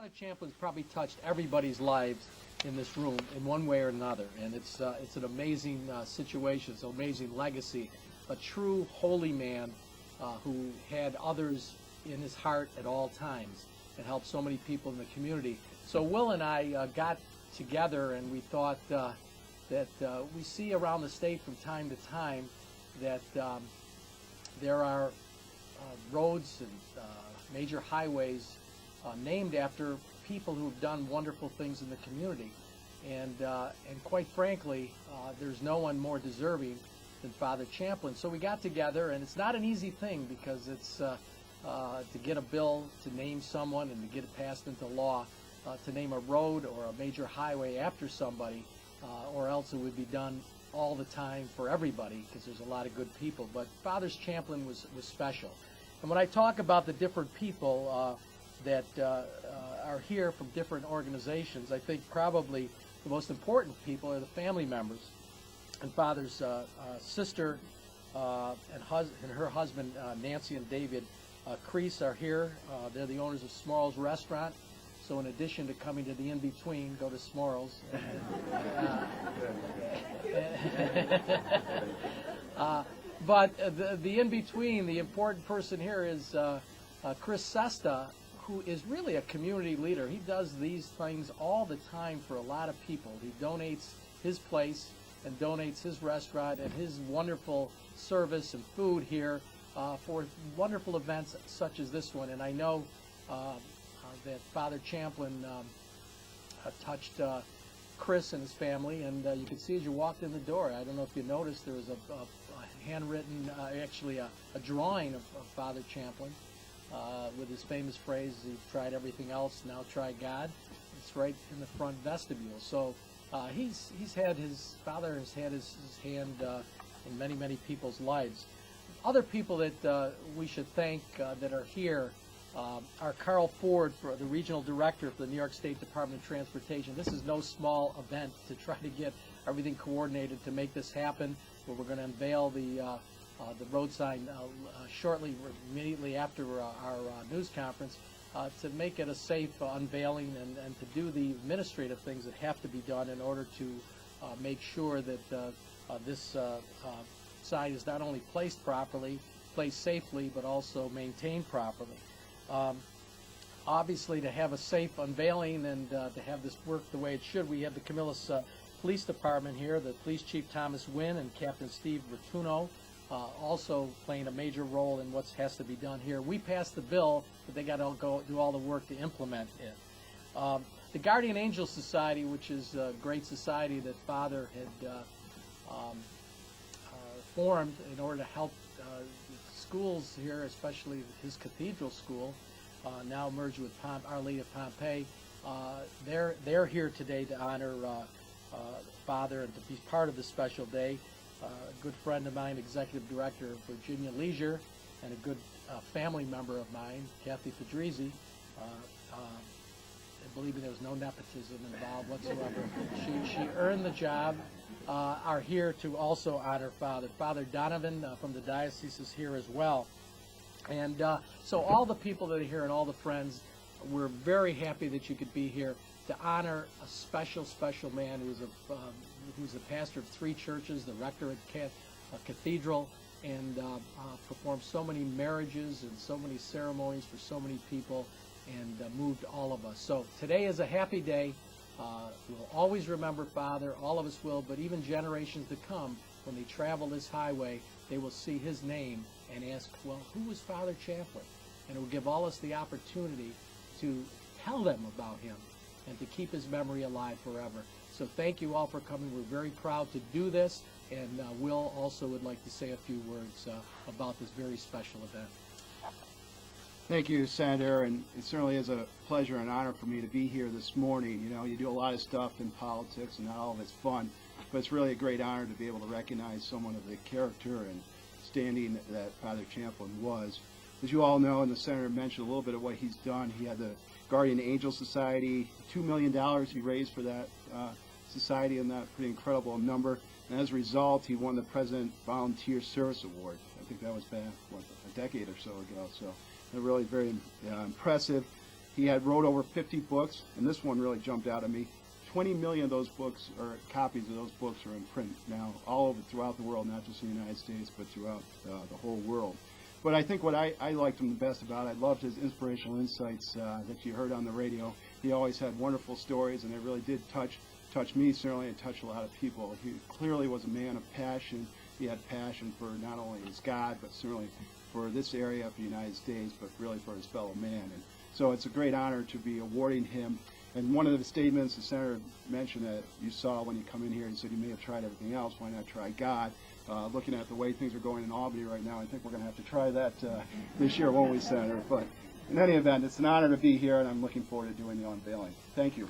Father Champlin's probably touched everybody's lives in this room in one way or another, and it's an amazing situation. It's an amazing legacy. A true holy man who had others in his heart at all times and helped so many people in the community. So Will and I got together, and we thought that we see around the state from time to time that there are roads and major highways named after people who have done wonderful things in the community. And quite frankly, there's no one more deserving than Father Champlin. So we got together, and it's not an easy thing because it's to get a bill to name someone and to get it passed into law, to name a road or a major highway after somebody, or else it would be done all the time for everybody because there's a lot of good people. But Father Champlin was special. And when I talk about the different people that are here from different organizations, I think probably the most important people are the family members. And Father's sister and her husband, Nancy and David Crease, are here. They're the owners of Smorls Restaurant. So in addition to coming to the in-between, go to Smorls. But the in-between, the important person here is Chris Sesta, who is really a community leader. He does these things all the time for a lot of people. He donates his place and donates his restaurant and his wonderful service and food here for wonderful events such as this one. And I know that Father Champlin touched Chris and his family, and you could see as you walked in the door, I don't know if you noticed, there was a handwritten, actually a drawing of Father Champlin with his famous phrase, "You've tried everything else, now try God." It's right in the front vestibule. So Father has had his hand in many, many people's lives. Other people that we should thank that are here are Carl Ford, the regional director for the New York State Department of Transportation. This is no small event to try to get everything coordinated to make this happen. But we're going to unveil the road sign shortly, immediately after our news conference, to make it a safe unveiling and to do the administrative things that have to be done in order to make sure that this sign is not only placed properly, placed safely, but also maintained properly. Obviously, to have a safe unveiling and to have this work the way it should, we have the Camillus Police Department here, the Police Chief Thomas Wynn and Captain Steve Rotuno also playing a major role in what has to be done here. We passed the bill, but they got to go do all the work to implement it. The Guardian Angel Society, which is a great society that Father had formed in order to help schools here, especially his cathedral school, now merged with Our Lady of Pompeii. They're here today to honor Father and to be part of this special day. A good friend of mine, Executive Director of Virginia Leisure, and a good family member of mine, Kathy Fedrizzi. Believe me, there was no nepotism involved whatsoever. She earned the job. Are here to also honor Father. Father Donovan from the diocese is here as well. And so all the people that are here and all the friends, we're very happy that you could be here to honor a special, special man who's a pastor of 3 churches, the rector at Cathedral, and performed so many marriages and so many ceremonies for so many people, and moved all of us. So today is a happy day. We'll always remember Father, all of us will, but even generations to come, when they travel this highway, they will see his name and ask, well, who was Father Champlin? And it will give all us the opportunity to tell them about him and to keep his memory alive forever. So thank you all for coming. We're very proud to do this, and Will also would like to say a few words about this very special event. Thank you, Senator, and it certainly is a pleasure and honor for me to be here this morning. You know, you do a lot of stuff in politics, and not all of it's fun, but it's really a great honor to be able to recognize someone of the character and standing that Father Champlin was. As you all know, and the Senator mentioned a little bit of what he's done, he had the Guardian Angel Society, $2 million he raised for that society, and that's a pretty incredible number. And as a result, he won the President Volunteer Service Award. I think that was back, what, a decade or so ago. So really very impressive. He had wrote over 50 books, and this one really jumped out at me. 20 million of those books, or copies of those books, are in print now all over throughout the world, not just in the United States, but throughout the whole world. But I think what I liked him the best about it, I loved his inspirational insights that you heard on the radio. He always had wonderful stories, and they really did touch me, certainly, and touch a lot of people. He clearly was a man of passion. He had passion for not only his God, but certainly for this area of the United States, but really for his fellow man. And so it's a great honor to be awarding him. And one of the statements the Senator mentioned that you saw when you come in here, he said you may have tried everything else, why not try God? Looking at the way things are going in Albany right now, I think we're going to have to try that this year, won't we, Senator? But in any event, it's an honor to be here, and I'm looking forward to doing the unveiling. Thank you.